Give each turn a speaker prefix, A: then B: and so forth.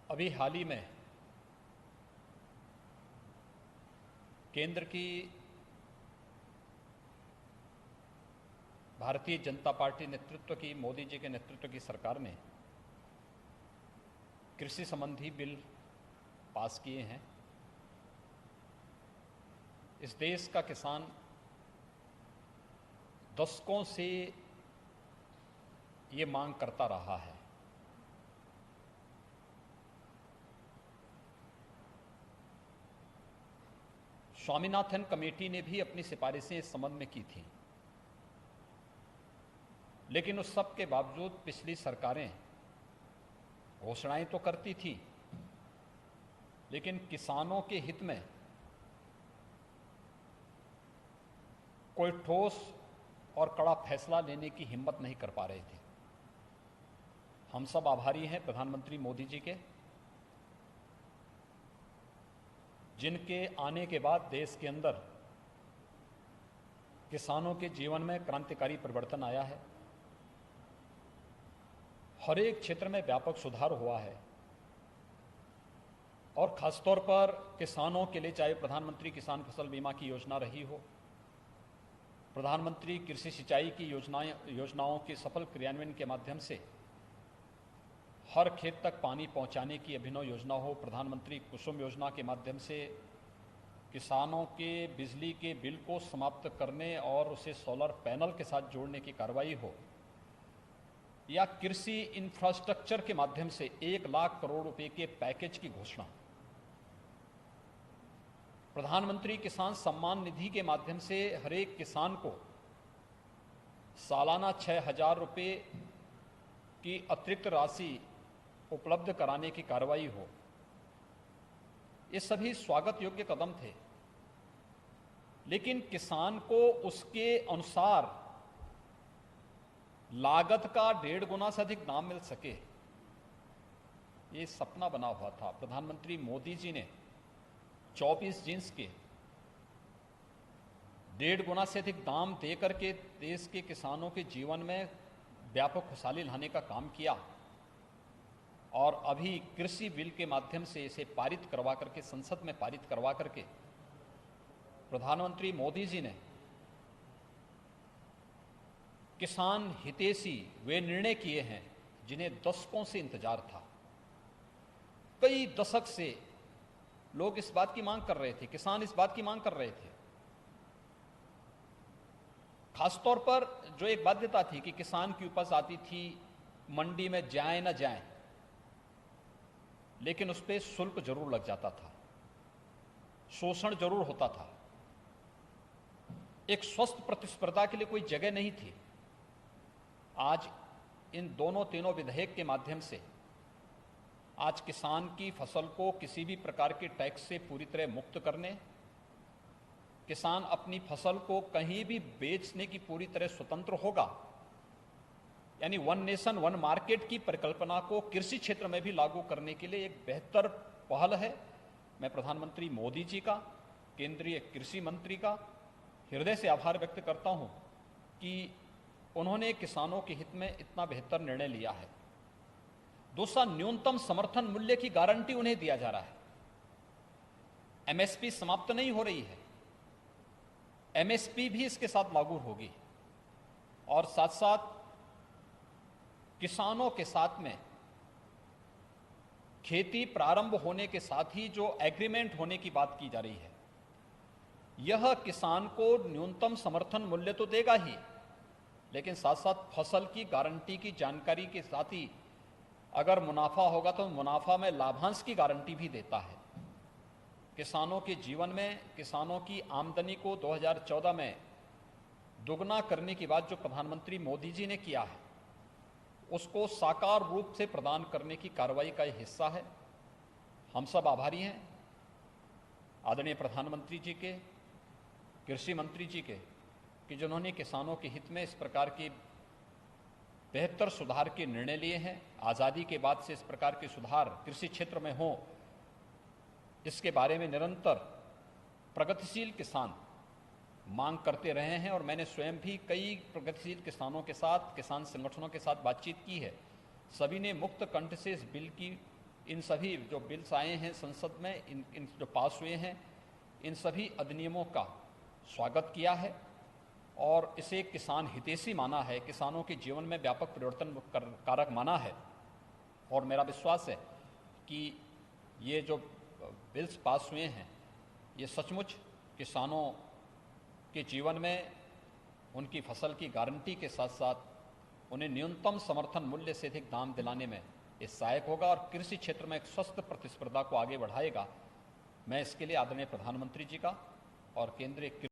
A: अभी हाल ही में केंद्र की भारतीय जनता पार्टी नेतृत्व की, मोदी जी के नेतृत्व की सरकार ने कृषि संबंधी बिल पास किए हैं। इस देश का किसान दशकों से ये मांग करता रहा है। स्वामीनाथन कमेटी ने भी अपनी सिफारिशें इस संबंध में की थीं, लेकिन उस सब के बावजूद पिछली सरकारें घोषणाएं तो करती थी, लेकिन किसानों के हित में कोई ठोस और कड़ा फैसला लेने की हिम्मत नहीं कर पा रहे थे। हम सब आभारी हैं प्रधानमंत्री मोदी जी के, जिनके आने के बाद देश के अंदर किसानों के जीवन में क्रांतिकारी परिवर्तन आया है। हर एक क्षेत्र में व्यापक सुधार हुआ है और खासतौर पर किसानों के लिए, चाहे प्रधानमंत्री किसान फसल बीमा की योजना रही हो, प्रधानमंत्री कृषि सिंचाई की योजनाओं के सफल क्रियान्वयन के माध्यम से हर खेत तक पानी पहुंचाने की अभिनव योजना हो, प्रधानमंत्री कुसुम योजना के माध्यम से किसानों के बिजली के बिल को समाप्त करने और उसे सोलर पैनल के साथ जोड़ने की कार्रवाई हो, या कृषि इंफ्रास्ट्रक्चर के माध्यम से 1 लाख करोड़ रुपए के पैकेज की घोषणा, प्रधानमंत्री किसान सम्मान निधि के माध्यम से हर एक किसान को सालाना 6,000 रुपये की अतिरिक्त राशि उपलब्ध कराने की कार्रवाई हो, ये सभी स्वागत योग्य कदम थे। लेकिन किसान को उसके अनुसार लागत का 1.5 गुना से अधिक दाम मिल सके, ये सपना बना हुआ था। प्रधानमंत्री मोदी जी ने 24 जींस के 1.5 गुना से अधिक दाम देकर के देश के किसानों के जीवन में व्यापक खुशहाली लाने का काम किया और अभी कृषि बिल के माध्यम से इसे पारित करवा करके, संसद में पारित करवा करके प्रधानमंत्री मोदी जी ने किसान हितैषी वे निर्णय किए हैं जिन्हें दशकों से इंतजार था। कई दशक से लोग इस बात की मांग कर रहे थे, किसान इस बात की मांग कर रहे थे। खासतौर पर जो एक बाध्यता थी कि किसान की उपज आती थी, मंडी में जाए ना जाए, लेकिन उस पर शुल्क जरूर लग जाता था, शोषण जरूर होता था, एक स्वस्थ प्रतिस्पर्धा के लिए कोई जगह नहीं थी। आज इन दोनों तीनों विधेयक के माध्यम से आज किसान की फसल को किसी भी प्रकार के टैक्स से पूरी तरह मुक्त करने, किसान अपनी फसल को कहीं भी बेचने की पूरी तरह स्वतंत्र होगा, यानी 1 नेशन 1 मार्केट की परिकल्पना को कृषि क्षेत्र में भी लागू करने के लिए एक बेहतर पहल है। मैं प्रधानमंत्री मोदी जी का, केंद्रीय कृषि मंत्री का हृदय से आभार व्यक्त करता हूं कि उन्होंने किसानों के हित में इतना बेहतर निर्णय लिया है। दूसरा, न्यूनतम समर्थन मूल्य की गारंटी उन्हें दिया जा रहा है। एमएसपी समाप्त नहीं हो रही है, एमएसपी भी इसके साथ लागू होगी और साथ साथ किसानों के साथ में खेती प्रारंभ होने के साथ ही जो एग्रीमेंट होने की बात की जा रही है, यह किसान को न्यूनतम समर्थन मूल्य तो देगा ही, लेकिन साथ साथ फसल की गारंटी की जानकारी के साथ ही अगर मुनाफा होगा तो मुनाफा में लाभांश की गारंटी भी देता है। किसानों के जीवन में, किसानों की आमदनी को 2014 में दुगना करने की बात जो प्रधानमंत्री मोदी जी ने किया है, उसको साकार रूप से प्रदान करने की कार्रवाई का यह हिस्सा है। हम सब आभारी हैं आदरणीय प्रधानमंत्री जी के, कृषि मंत्री जी के, कि जिन्होंने किसानों के हित में इस प्रकार के बेहतर सुधार के निर्णय लिए हैं। आज़ादी के बाद से इस प्रकार के सुधार कृषि क्षेत्र में हों, इसके बारे में निरंतर प्रगतिशील किसान मांग करते रहे हैं और मैंने स्वयं भी कई प्रगतिशील किसानों के साथ, किसान संगठनों के साथ बातचीत की है। सभी ने मुक्त कंठ से इस बिल की इन सभी जो बिल्स आए हैं संसद में, इन जो पास हुए हैं, इन सभी अधिनियमों का स्वागत किया है और इसे किसान हितैषी माना है, किसानों के जीवन में व्यापक परिवर्तन कारक माना है। और मेरा विश्वास है कि ये जो बिल्स पास हुए हैं ये सचमुच किसानों के जीवन में उनकी फसल की गारंटी के साथ साथ उन्हें न्यूनतम समर्थन मूल्य से अधिक दाम दिलाने में ये सहायक होगा और कृषि क्षेत्र में एक स्वस्थ प्रतिस्पर्धा को आगे बढ़ाएगा। मैं इसके लिए आदरणीय प्रधानमंत्री जी का और केंद्रीय